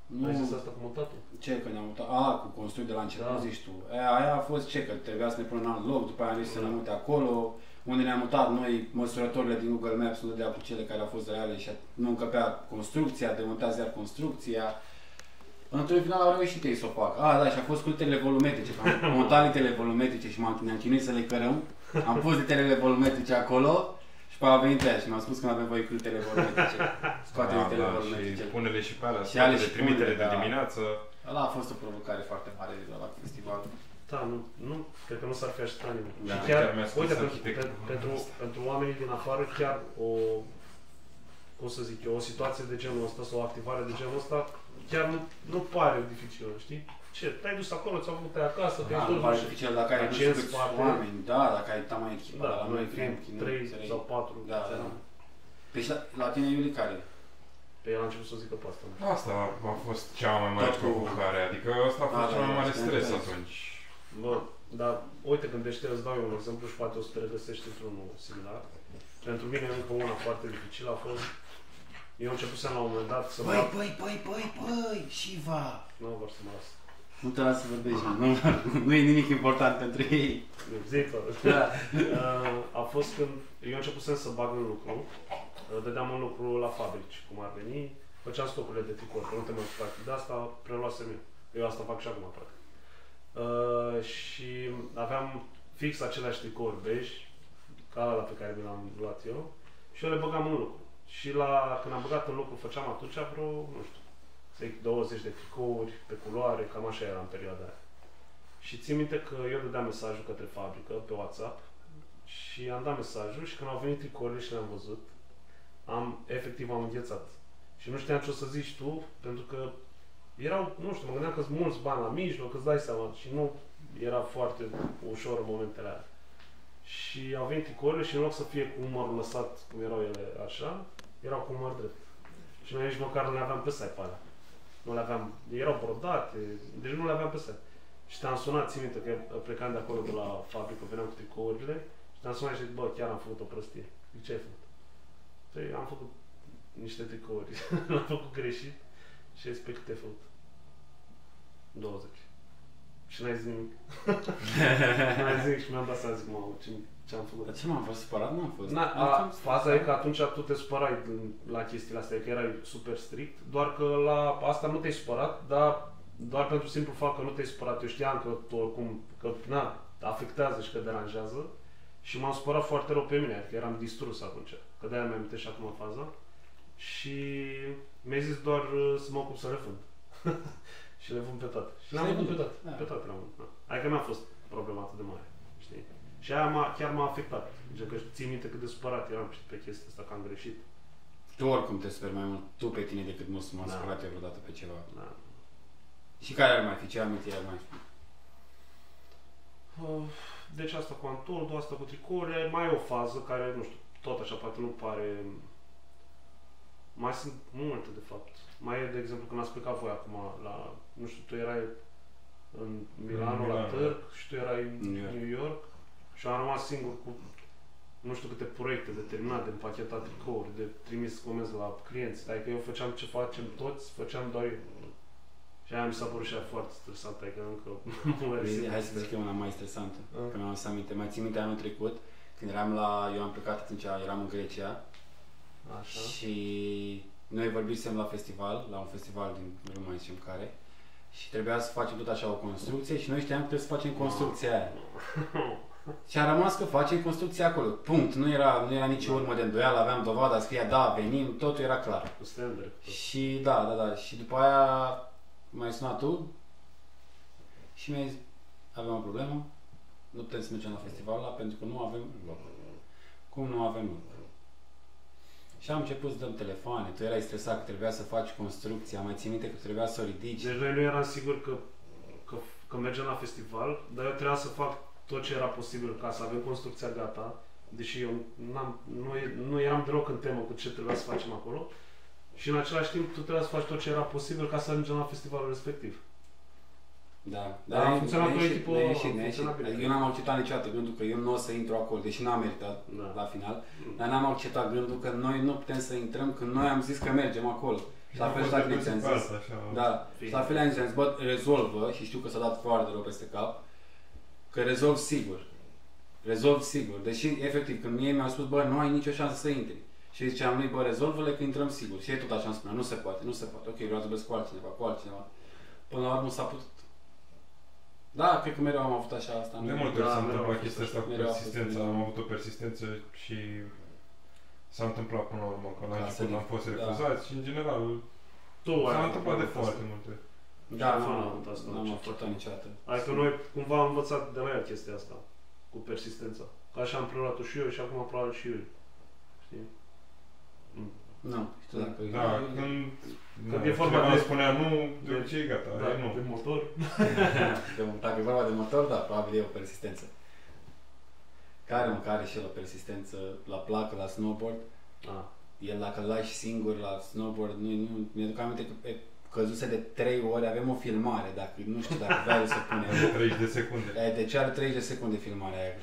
Nu. Ai zis asta cu mutatul? Ce, că ne-am mutat? Cu construit de la început, da. zici tu. Aia a fost ce, că trebuia să ne punem în alt loc, după aia am zis să ne mute acolo, unde ne-am mutat noi, măsurătorile din Google Maps nu dădea cu cele care au fost reale și nu încăpea construcția, demontează iar construcția. Într-un final au reușit ei să o facă. Da, și a fost cu literele volumetrice, că am montat literele volumetrice și ne-am chinuit să le cărăm. Am pus literele volumetrice acolo și pe a venit aia și mi-a spus că nu avem voie cu literele volumetrice. Scoate literele volumetrice. Și pune-le și pe alea, și ale și trimitere de dimineață. Ăla a fost o provocare foarte mare la festival. Da, nu, cred că nu s-ar fi ajutat nimeni. Da, și chiar uite, pentru oamenii din afară, chiar cum să zic eu, o situație de genul ăsta sau o activare de genul ăsta, chiar nu pare dificilă, știi? Ce, te-ai dus acolo, ți-au făcut acasă, te-ai dus. Nu pare dificil dacă ai nu știu câți oameni, dacă ai mai echipat. Da, noi fiind 3 sau 4. Da. Deci la tine, Iuli, care? Pe el a început să zică pe asta. Asta a fost cea mai mare provocare, adică asta a fost cel mai mare stres atunci. Bă, dar uite, gândește, îți dau eu un exemplu și poate o să te regăsești într-unul similar. Pentru mine încă una foarte dificilă a fost, eu începusem la un moment dat să Băi, Shiva! Nu vor să mă las. Nu te las să vorbești, nu e nimic important pentru ei. Zică. A fost când eu începusem să bag în lucru, dădeam un lucru la fabrici, cum ar veni, făceam stocurile de tricori, că nu te mai practic. De asta preluasem eu. Eu asta fac și acum, practic. Și aveam fix aceleași tricouri beji, ca ăla pe care mi l-am luat eu, și eu le băgam în lucru. Și când am băgat în lucru, făceam atunci vreo, nu știu, 20 de tricouri pe culoare, cam așa era în perioada aia. Și țin minte că eu dădeam mesajul către fabrică pe WhatsApp și am dat mesajul și când au venit tricourile și le-am văzut, efectiv am înghețat. Și nu știam ce o să zici tu, pentru că erau, nu știu, mă gândeam că sunt mulți bani la mijloc, că îți dai seama și nu era foarte ușor în momentele alea. Și au venit tricourile și în loc să fie cu umărul lăsat, cum erau ele așa, erau cu umăr drept. Și noi nici măcar nu le aveam pe site pe alea. Nu le aveam, erau brodate, deci nu le aveam pe site. Și te-am sunat, țin minte, că plecam de acolo de la fabrică, veneam cu tricourile și te-am sunat și zic, bă, chiar am făcut o prostie. Zic, ce ai făcut? Păi, am făcut niște tricouri, l-am făcut greșit și zic, pe cât ai făcut? 20. Și n-ai zis nimic. N-ai zis nimic și mi-am dat seama, zic, mamă, ce am făcut? Dar ce m-am fost supărat? Nu am fost. Faza e că atunci tu te supărai la chestiile astea, că erai super strict, doar că la asta nu te-ai supărat, dar doar pentru simplu fapt că nu te-ai supărat. Eu știam că oricum, că afectează și că deranjează și m-am supărat foarte rău pe mine, adică eram distrus atunci, că de-aia mi-am amintit și acum faza și mi-ai zis doar să mă ocup să le vând. Și le vând pe toate. Și le-am vândut pe toate. Pe toate le-am vândut. Adică n-a fost problema atât de mare, știi? Și aia chiar m-a afectat. Deci că ții minte cât de supărat eram pe chestia asta, că am greșit. Tu oricum te superi mai mult tu pe tine decât m-am supărat eu vreodată pe ceva. Da. Și care ar mai fi? Ce amintiri ar mai fi? Deci asta cu Antoldul, asta cu tricourile, mai e o fază care, nu știu, tot așa poate nu pare... Mai sunt multe, de fapt. Mai e, de exemplu, când ați plecat voi acum la... Nu știu, tu erai în Milano, la Târg și tu erai în New York și am rămas singur cu nu știu câte proiecte de terminat, de împachetat tricouri, de trimis comenzi la clienți. Adică eu făceam ce facem toți, făceam doar eu. Și aia mi s-a părut și aia foarte stresant, adică încă nu mă resim. Hai să zic că e una mai stresantă, că mi-am adus aminte. Mai țin minte anul trecut, când eu am plecat atunci, eram în Grecia. Așa. Și noi vorbisem la festival, la un festival din nu mai zicem care. Și trebuia să facem tot așa o construcție și noi știam că trebuie să facem construcția aia. Și a rămas că facem construcția acolo. Punct. Nu era nici urmă de îndoială, aveam dovada, scria da, venim, totul era clar. Cu standard. Și da. Și după aia m-ai sunat tu și mi-ai zis, avem o problemă, nu putem să mergem la festival ăla pentru că nu avem loc. Cum nu avem loc? Și am început să dăm telefoane, tu erai stresat că trebuia să faci construcția, mai țin minte că trebuia să o ridici. Deci noi nu eram siguri că mergem la festival, dar eu trebuia să fac tot ce era posibil ca să avem construcția gata, deși eu nu eram deloc în temă cu ce trebuia să facem acolo. Și în același timp tu trebuia să faci tot ce era posibil ca să ajungem la festivalul respectiv. Da, dar a funcționat cu echipă. Eu n-am acceptat niciodată gândul că eu nu o să intru acolo, deși n-am meritat la final, dar n-am acceptat gândul că noi nu putem să intrăm când noi am zis că mergem acolo. Și la fel și la clienți am zis. Da, și la fel am zis, bă, rezolvă și știu că s-a dat foarte rău peste cap, că rezolv sigur. Rezolv sigur. Deși, efectiv, când mie mi-au spus, bă, nu ai nicio șansă să intri. Și ziceam lui, bă, rezolvă-le că intrăm sigur. Și ei tot așa îmi spunea, nu se poate, nu se poate. Ok, vreau să vorbesc cu altcineva. Până la urmă s-a putut. Da, cred că mereu am avut așa asta. De multe ori s-a întâmplat chestia asta cu persistența, am avut o persistență și s-a întâmplat până la urmă, că la început am fost refuzați și în general s-a întâmplat de foarte multe. Da, nu am afectat niciodată. Adică noi cumva am învățat de la ea chestia asta, cu persistența. Că așa am preluat-o și eu și acum probabil și eu. Știi? Nu, știu dacă... Da, când e vorba de... spunea nu, de obicei gata, da, nu. De motor. Dacă e vorba de motor, da, probabil e o persistență. Care și el o persistență la placă, la snowboard. El dacă îl lași singur la snowboard, mi-aduc aminte că căzuse de 3 ori, avem o filmare, dacă nu știu dacă vrei să punem. 30 de secunde. Deci are 30 de secunde filmarea aia.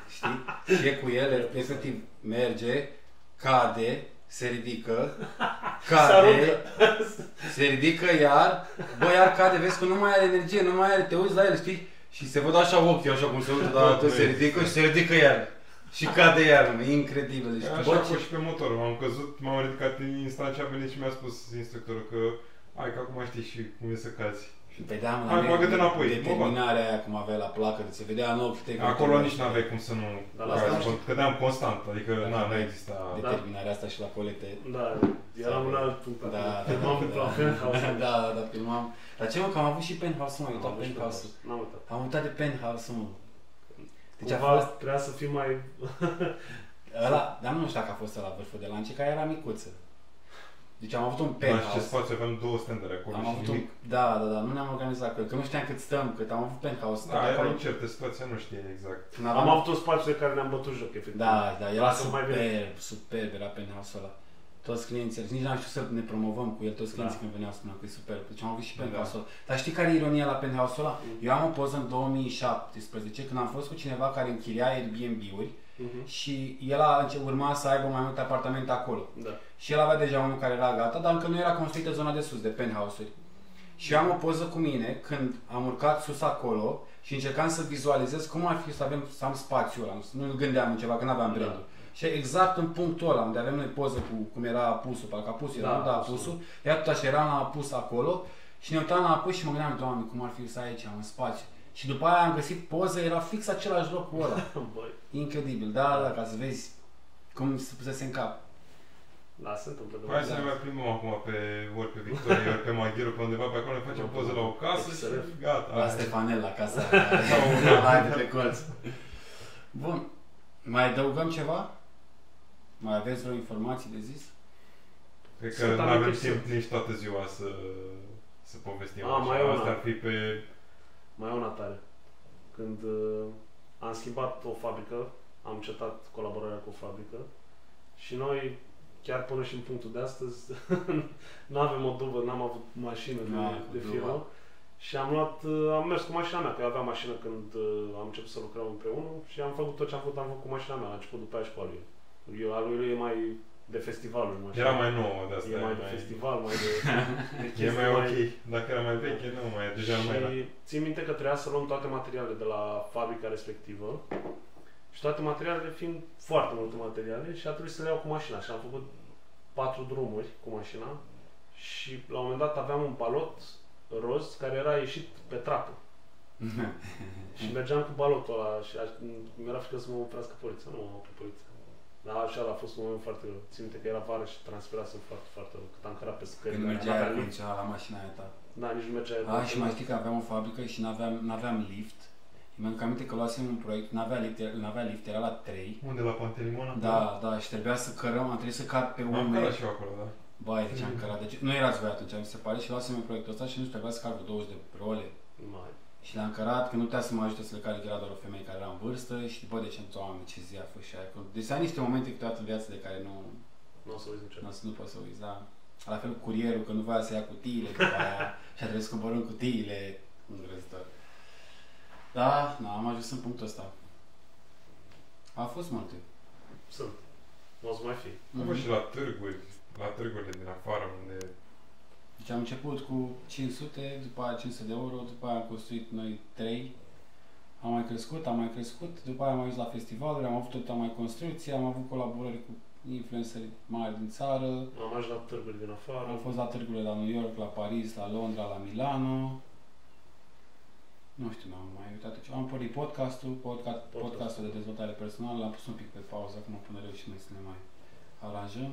Știi? Și e cu el, efectiv, merge, cade, se ridică, cade, se ridică iar, bă, iar cade, vezi că nu mai are energie, nu mai are, te uiți la el, știi? Și se văd așa ochii, așa cum se uită, dar tot se ridică și se ridică iar. Și cade iar, e incredibil. Deci, așa a fost și pe motor, am căzut, m-am ridicat instant și a venit și mi-a spus instructorul că hai că acum știi și cum e să cazi. Vedeam determinarea aia cum avea la placă, de se vedea în ochi. Acolo nici n-aveai cum să nu cădeam constant, adică nu exista determinarea asta și la colete. Da, eram în alt punct. Filmam la Penthouse. Da, filmam. Dar ce mă, că am avut și Penthouse-ul, m-am uitat Penthouse-ul. Am uitat de Penthouse-ul, mă. Deci a fost... Trebuia să fii mai... Ăla, dar nu știu dacă a fost ăla vârful de lance, că era micuță. Deci am avut un penthouse. La ce spațiu aveam 2 standere acolo am și avut nimic. Da, nu ne-am organizat cu el, că nu șteam cât stăm, cât am avut penthouse. Da, era incertă situația, nu știe exact. Am avut un spațiu de care ne-am bătut joc, efectiv. Da, era superb, era penthouse-ul ăla. Toți clienții, nici n-am știut să ne promovăm cu el, toți clienții când veneau spuneau că e superb. Deci am avut și penthouse-ul ăla. Dar știi care e ironia la penthouse-ul ăla? Eu am o poză în 2017, când am fost cu cineva care închiria Airbnb-uri. Și el urma să aibă mai multe apartamente acolo. Da. Și el avea deja unul care era gata, dar încă nu era construită zona de sus, de penthouse-uri. Și eu am o poză cu mine când am urcat sus acolo și încercam să vizualizez cum ar fi să am spațiul ăla. Nu gândeam în ceva, că n-aveam brandul. Și exact în punctul ăla, unde avem noi poză cu cum era apusul, parcă apusul era, apusul, iar tot așa eram la apus acolo și ne uitam la apus și mă gândeam, Doamne, cum ar fi să ai aici, în spațiu. Și după aia am găsit poză, era fix același loc cu ăla. Incredibil, da, ca să vezi cum se încap. Da, se întâmplă. Hai să ne mai plimbăm acum ori pe Victoria, ori pe Maghiru, pe undeva pe acolo, ne facem poză la o casă și gata. La Stefanel, la casa aia de pe colț. Bun, mai adăugăm ceva? Mai aveți vreo informație de zis? Cred că nu avem timp nici toată ziua să povestim. Asta ar fi pe... Mai una tare. Când am schimbat o fabrică, am încetat colaborarea cu o fabrică și noi, chiar până și în punctul de astăzi, nu avem o dubă, n-am avut mașină de firmă și am mers cu mașina mea, că eu aveam mașină când am început să lucrăm împreună și am făcut tot ce am făcut cu mașina mea, a început după aia și cu a lui. A lui e mai de festivaluri mașina. Era mai nouă de asta. E mai de festival, mai de e mai ok. Dacă era mai veche, nu mai deja nu mai era. Și țin minte că trebuia să luăm toate materialele de la fabrica respectivă și toate materialele fiind foarte multe materiale și a trebuit să le iau cu mașina și am făcut 4 drumuri cu mașina și la un moment dat aveam un palot roz care era ieșit pe trapă. Și mergeam cu balotul ăla și mi-era frică să mă oprească poliția, nu mă opri poliția. Da, așa a fost un moment foarte rău. Țin minte că era vară și transpirasem foarte, foarte rău. Cât am cărat pe scări. Când mergeai atunci la mașina aia ta. Da, nici nu mergeai. Și mai știi că aveam o fabrică și n-aveam lift. Mi-am aminte că luasem un proiect, n-avea lift, era la 3. Unde, la Pantelimona? Da, și trebuia să cărăm, am trebuit să car pe umeri. Am cărat și eu acolo, da. Bai, deci am cărat. Deci nu erați voi atunci, mi se pare, și luasem un proiectul ăsta și nu știu, trebuia să car vreo 20 de role. Și le-am cărat, că nu putea să mă ajute să le care, că era doar o femeie care era în vârstă și bă, deci am zis, Doamne, ce zi a fost și aia. Deci ai niște momente câteodată în viață de care nu o să uiți niciodată. Nu poți să uiți, da. La fel cu curierul, că nu voia să ia cutiile după aia și a trebuit să cumpărăm cutiile, îngrozitor. Da, am ajuns în punctul ăsta. A fost multe. Sunt. O să mai fi. Am fost și la târgurile din afară, unde Deci am început cu 500, după aia 500 de euro, după aia am construit noi 3. Am mai crescut, după aia am ajuns la festivaluri, am avut tot mai construcții, am avut colaborări cu influenceri mari din țară. Am ajuns la târguri din afară. Am fost la târgurile la New York, la Paris, la Londra, la Milano. Nu știu, m-am mai uitat. Am pornit podcastul de dezvoltare personală, l-am pus un pic pe pauză, acum până reușim să ne mai aranjăm.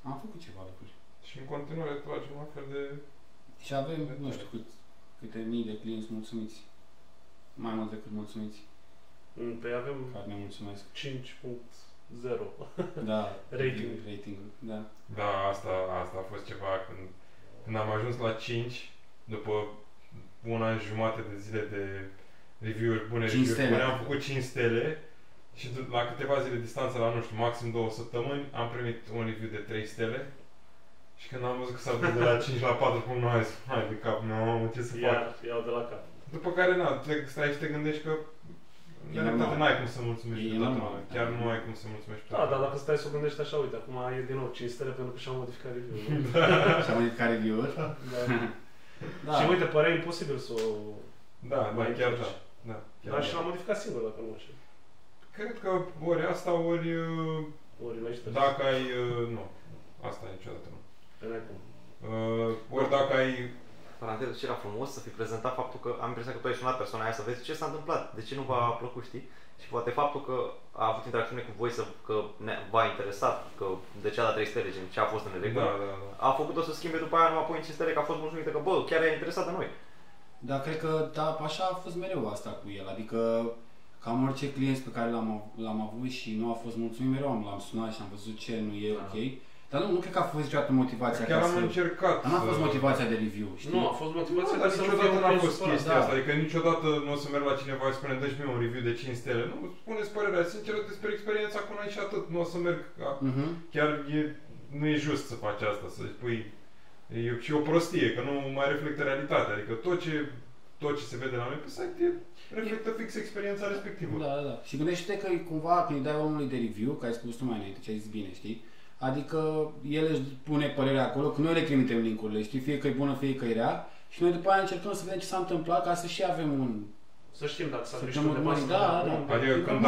Am făcut ceva lucruri. Și în continuare tragem la fel de... Și avem, nu știu câte mii de clienți mulțumiți. Mai mult decât mulțumiți. Păi avem care ne mulțumesc. 5.0 da, rating. Da. Da, asta a fost ceva când am ajuns la 5, după un an jumate de zile de review-uri bune, am făcut 5 stele și la câteva zile distanță, la nu știu, maxim 2 săptămâni, am primit un review de 3 stele. Și când am văzut că s-a dus de la 5 la 4, cum nu ai zis, hai de cap, nu, ce să fac? Iau de la cap. După care, stai și te gândești că n-ai cum să mulțumești pe toată lumea. Chiar nu ai cum să mulțumești pe toată lumea. Da, dar dacă stai să o gândești așa, uite, acum e din nou 5 stele pentru că și-am modificat review-ul. Și-am modificat review-ul? Da. Și uite, părea imposibil să o... Da, chiar da. Dar și l-am modificat singur, dacă nu așa. Cred că ori asta, ori dacă ai... Nu, asta niciodată nu. Ori dacă ai... Paranteză, ce era frumos să fi prezentat faptul că am impresia că tu ai sunat persoana aia să vezi ce s-a întâmplat, de ce nu v-a plăcut, știi? Și poate faptul că a avut interacțiune cu voi, că v-a interesat, că de ce a dat 3 stele, ce a fost în regulă, a făcut-o să schimbe după aia numai apoi în 5 stele, că a fost mulțumită că, bă, chiar e interesat de noi. Da, cred că așa a fost mereu asta cu el, adică cam orice client pe care l-am avut și nu a fost mulțumit, mereu l-am sunat și am văzut ce nu e ok. Dar nu cred că a fost niciodată motivația. Chiar am încercat. Dar n-a fost motivația de review, știi? Nu, a fost motivația de să niciodată n-a fost chestia asta. Adică niciodată nu o să merg la cineva și spune, dă-și mie un review de 5 stele. Nu, spuneți părerea sinceră despre experiența cu noi și atât. Nu o să merg. Chiar nu e just să faci asta, să spui. E și o prostie, că nu mai reflectă realitatea. Adică tot ce se vede la noi pe site reflectă fix experiența respectivă. Da. Și gândește-te că cumva când îi dai omului de review, că ai spus tu mai înainte, ce ai zis bine, știi? Adică el își pune părerea acolo, că noi le trimitem link-urile, știi? Fie că e bună, fie că e rea. Și noi după aia încercăm să vedem ce s-a întâmplat ca să și avem un... Să știm dacă s-a greșit undeva. Adică când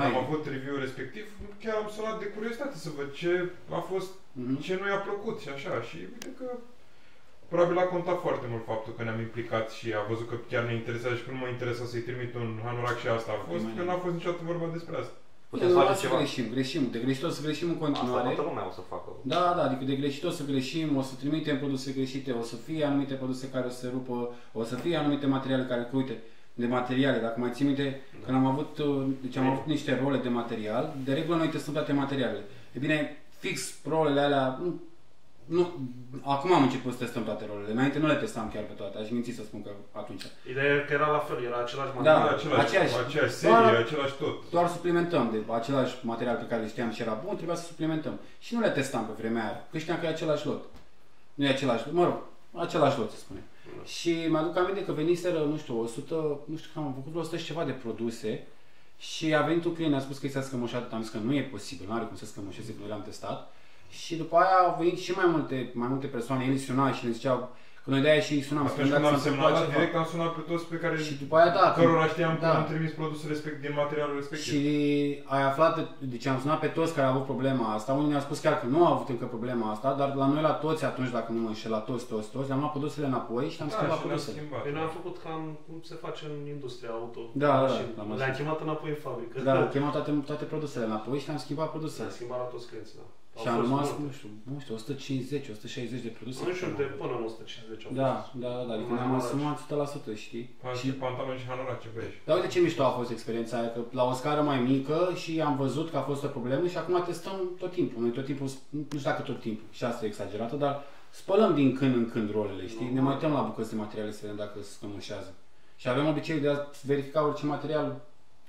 am avut review respectiv, chiar am sunat de curiozitate să văd ce a fost, ce nu i-a plăcut și așa. Și uite că probabil a contat foarte mult faptul că ne-am implicat și a văzut că chiar ne interesează și când mă interesa să-i trimit un hanorac și asta a fost, că n-a fost niciodată vorba despre asta. Putem să facem ceva. Greșim, de greșit o să greșim în continuare. Asta toată lumea o să facă. Da, adică de greșit o să greșim, o să trimitem produse greșite, o să fie anumite produse care o să se rupă, o să fie anumite materiale care, că uite, de materiale, dacă mai ții minte, când am avut niște role de material, de regulă noi testăm toate materialele. E bine, fix rolele alea, acum am început să testăm toate rolele, înainte nu le testam chiar pe toate, aș minți să spun că atunci. Ideea e că era la fel, era același material. Da, aceeași serie, același tot. Doar suplimentăm de același material pe care știam și era bun, trebuia să suplimentăm. Și nu le testam pe vremea aia, că știam că e același lot. Nu e același lot, mă rog, același lot se spune. Și mi-aduc aminte că veniseră, nu știu că am făcut vreo 100 și ceva de produse și a venit un client, ne-a spus că i s-a scămoșat, am zis că nu e posibil, nu are cum să scămoșeze, că noi le-am testat. Și după aia au venit și mai multe persoane, ei suna și le ziceau, că noi de-aia și sunam. Atunci când am semnalat direct, am sunat pe toți pe care, și după aia, cărora știam că am trimis produsul din materialul respectiv. Și ai aflat, deci am sunat pe toți care au avut problema asta, unii ne-au spus chiar că nu au avut încă problema asta, dar la noi la toți atunci, dacă nu mă înșel, la toți, le-am luat produsele înapoi și am schimbat produsele. Păi noi am făcut cam cum se face în industria auto. Le-am chemat înapoi în fabrică. Da, am chemat toate produsele înapoi și le-am schimbat produsele. Le-am schimbat la toți clienții, da. Și am rămas, nu știu, 150, 160 de produse. Nu știu, de până în 150 Da, adică ne-am asumat 100%, știi? Și pantaloni și hanorace, băieți. Dar uite ce mișto a fost experiența aia, că la o scară mai mică și am văzut că a fost o problemă și acum testăm tot timpul. Noi tot timpul, nu știu dacă tot timpul, și asta e exagerată, dar spălăm din când în când rolele, știi? Ne mai uităm la bucăți de materiale să vedem dacă se scămușează. Și avem obiceiul de a verifica orice material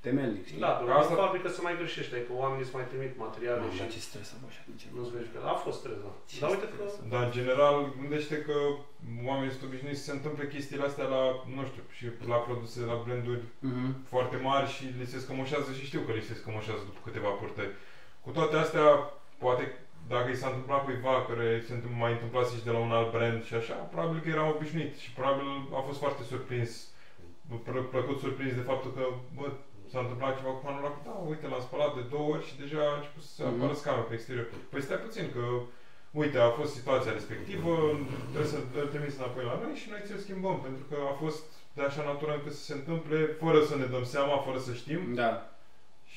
temelnic, știi? Da, dar la fabrică se mai greșește, adică oamenii îți mai trimit materiale și... ce stres a fost și atunci. Nu-ți verifică. A fost stres, da. Dar uite că... Dar în general, gândește că oamenii sunt obișnuiți să se întâmple chestiile astea la, nu știu, și la produse, la branduri foarte mari și li se scămoșează și știu că li se scămoșează după câteva purtări. Cu toate astea, poate dacă i s-a întâmplat cuiva care se mai întâmplase și de la un alt brand și așa, probabil că era obișnuit și probabil a fost foarte surprins, plăcut surprins de faptul că, bă, s-a întâmplat ceva cu panul da, uite, l-am spălat de 2 ori și deja a început să apară scame pe exterior. Păi stai puțin, că, uite, a fost situația respectivă, trebuie să îl trimiți înapoi la noi și noi ți-l schimbăm, pentru că a fost de așa natură încât să se întâmple, fără să ne dăm seama, fără să știm. Da.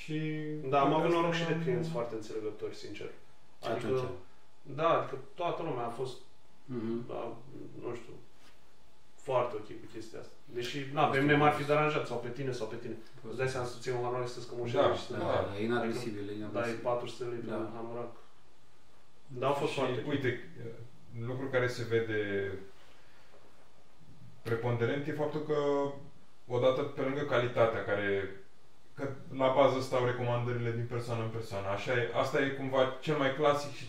Și... Da, am avut noroc și de clienți foarte înțelegători, sincer. Adică, da, adică toată lumea a fost, da, nu știu, foarte ok cu chestia asta. Deși, na, pe mine m-ar fi deranjat, sau pe tine, Îți dai seama să ții un hanorac să scămușești și să... Da, e inadmisibil, dai 400 de litri în hanorac. Da, au fost foarte ok. Uite, lucrul care se vede preponderent e faptul că, odată pe lângă calitatea că la bază stau recomandările din persoană în persoană. Așa e, asta e cumva cel mai clasic și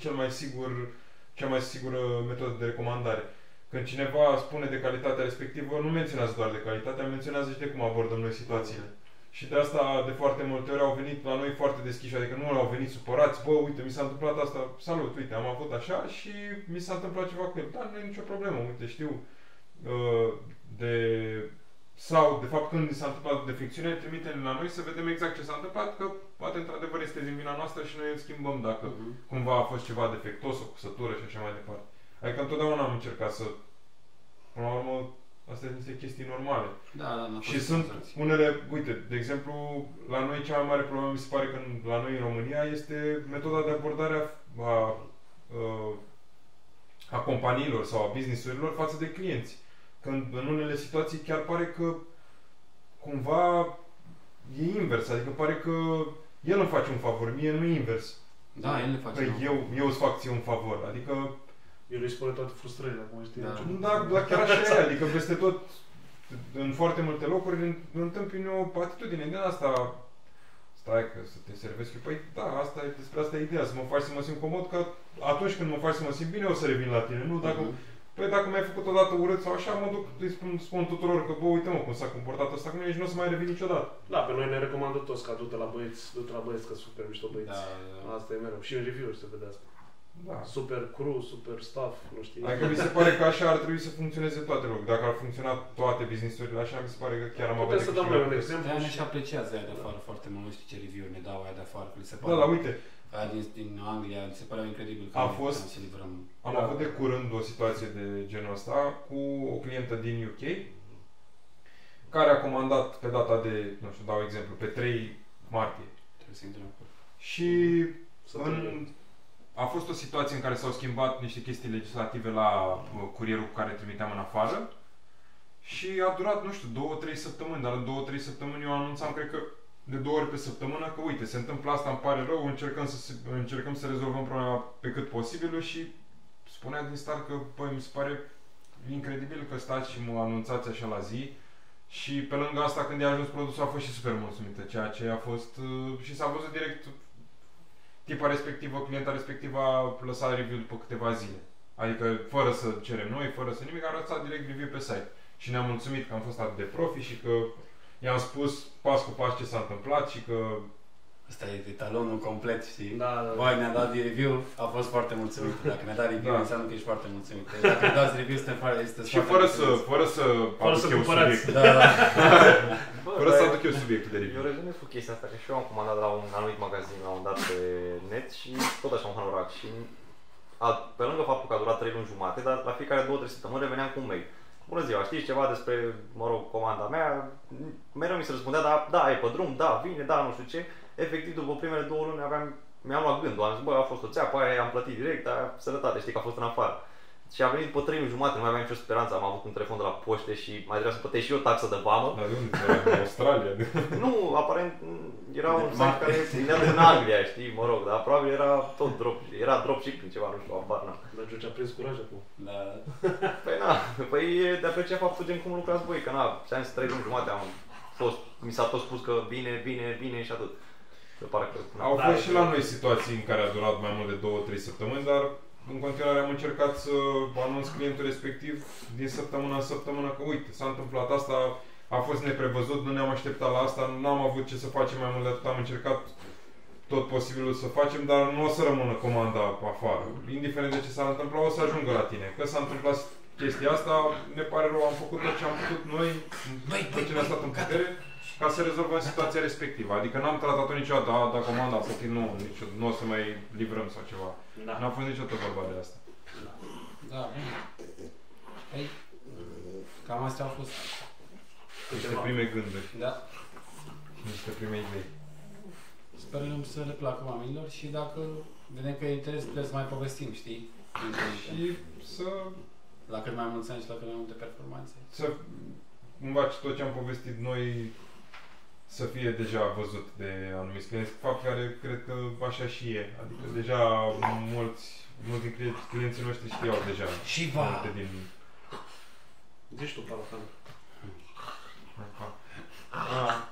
cea mai sigură metodă de recomandare. Când cineva spune de calitatea respectivă, nu menționează doar de calitatea, menționează și de cum abordăm noi situațiile. Și de asta, de foarte multe ori, au venit la noi foarte deschiși, adică nu au venit supărați, bă, uite, mi s-a întâmplat asta, salut, uite, am avut așa și mi s-a întâmplat ceva cu el. Dar nu e nicio problemă, uite, știu sau, de fapt, când s-a întâmplat defecțiune, trimitem la noi să vedem exact ce s-a întâmplat, că poate, într-adevăr, este din vina noastră și noi îl schimbăm dacă cumva a fost ceva defectos, o cusătură și așa mai departe. Adică întotdeauna am încercat să, până la urmă, astea sunt niște chestii normale. Da, și sunt unele, uite, de exemplu, la noi cea mai mare problemă, mi se pare că la noi în România, este metoda de abordare a companiilor sau a business-urilor față de clienți. Când în unele situații chiar pare că cumva e invers, adică pare că el îmi face un favor, mie nu invers. Da, el le face. Că eu îți fac ție un favor, adică... El îi spune toate frustrările, acum știi? Da, chiar așa e, adică peste tot, în foarte multe locuri, întâmpini o atitudine din asta. Stai că să te servesc eu. Păi da, despre asta e ideea, să mă faci să mă simt comod, că atunci când mă faci să mă simt bine, o să revin la tine, nu? Păi dacă mi-ai făcut odată urât sau așa, mă duc, îi spun tuturor că, bă, uite mă, cum s-a comportat ăsta cu mine și nu o să mai revin niciodată. Da, pe noi ne recomandă toți ca du-te la băieți, că super mișto băieți. Da. Asta e mereu. Și în review-uri se vede asta. Da. Super crew, super staff, nu știi. Adică mi se pare că așa ar trebui să funcționeze toate locurile. Dacă ar funcționa toate business-urile așa, mi se pare că chiar am avut de să dăm noi un exemplu. De-aia și apreciază aia de afară foarte mult, nu știu ce review-uri ne dau aia de afară, că li se pare. Da, dar uite. Aia din Anglia, li se părea incredibil că să livrăm. Am avut de curând o situație de genul ăsta cu o clientă din UK care a comandat pe data de, nu știu, dau exemplu, pe 3 martie. Și a fost o situație în care s-au schimbat niște chestii legislative la curierul cu care trimiteam în afară și a durat, nu știu, 2-3 săptămâni, dar în 2-3 săptămâni eu anunțam, cred că de 2 ori pe săptămână, că uite, se întâmplă asta, îmi pare rău, încercăm să rezolvăm problema pe cât posibil și spunea din start că, băi, mi se pare incredibil că stați și mă anunțați așa la zi și pe lângă asta, când i-a ajuns produsul, a fost și super mulțumită, ceea ce a fost și s-a văzut direct tipa respectivă, clienta respectivă a lăsat review după câteva zile. Adică, fără să cerem noi, fără să nimic, a lăsat direct review pe site. Și ne-am mulțumit că am fost atât de profi și că i-am spus pas cu pas ce s-a întâmplat și că... Ăsta e etalonul complet, știi? Da. Băi, ne-a dat de review, a fost foarte mulțumit. Dacă ne-a dat review, înseamnă că ești foarte mulțumit. Dacă ne dați review, este și fără să aduc eu subiectul. Da, da. Fără să aduc eu subiectul de review. Eu rezonez cu chestia asta, că și eu am comandat la un anumit magazin la un dat pe net și tot așa un hanorac și pe lângă faptul că a durat 3 luni jumate, dar la fiecare 2-3 săptămâni reveneam cu un mail. Bună ziua, știți ceva despre, mă rog, comanda mea? Mereu mi se răspundea, da, e pe drum, da, vine, da, nu știu ce. Efectiv, după primele 2 luni mi-am luat gândul, am zis, bă, a fost o țeapă, aia am plătit direct, dar sănătate, știi că a fost în afară. Și a venit după 3 luni jumate, nu mai aveam nicio speranță, am avut un telefon de la poște și mai trebuia să plătesc și eu taxă de vamă. Dar de unde? În Australia? Nu, aparent era un site care vinea din Anglia, știi, mă rog, dar probabil era tot dropshipping ceva, nu știu, apar, na. Dar George a prins curaj acum. Da. Păi e de apreciat faptul gen cum lucrați voi, că na, ți-am zis 3 luni jumate, mi s-a tot spus că bine și atât. Au fost și la noi situații în care a durat mai mult de 2-3 săptămâni, dar în continuare am încercat să anunț clientul respectiv din săptămână în săptămână că uite, s-a întâmplat asta, a fost neprevăzut, nu ne-am așteptat la asta, n-am avut ce să facem mai mult de atât, am încercat tot posibilul să facem, dar nu o să rămână comanda afară. Indiferent de ce s-ar întâmpla, o să ajungă la tine. Că s-a întâmplat chestia asta, ne pare rău, am făcut tot ce am putut noi, tot ce ne-a stat în putere, ca să rezolvăm situația respectivă. Adică n-am tratat-o niciodată, da, comanda a fost, nu o să mai livrăm sau ceva. Da. N-a fost niciodată vorba de asta. Da, bine. Păi, cam astea au fost. Niște prime gânduri, Da. niște prime idei. Sperăm să le placă oamenilor și dacă vedem că e interes, putem să mai povestim, știi? Și să la cât mai mulți ani și la cât mai multe performanțe. să cumva tot ce am povestit noi să fie deja văzut de anumiți clienți, fapt care cred că așa și e. Adică deja mulți din clienții noștri știau deja Și va! multe din... Zici tu, Paul, Aha.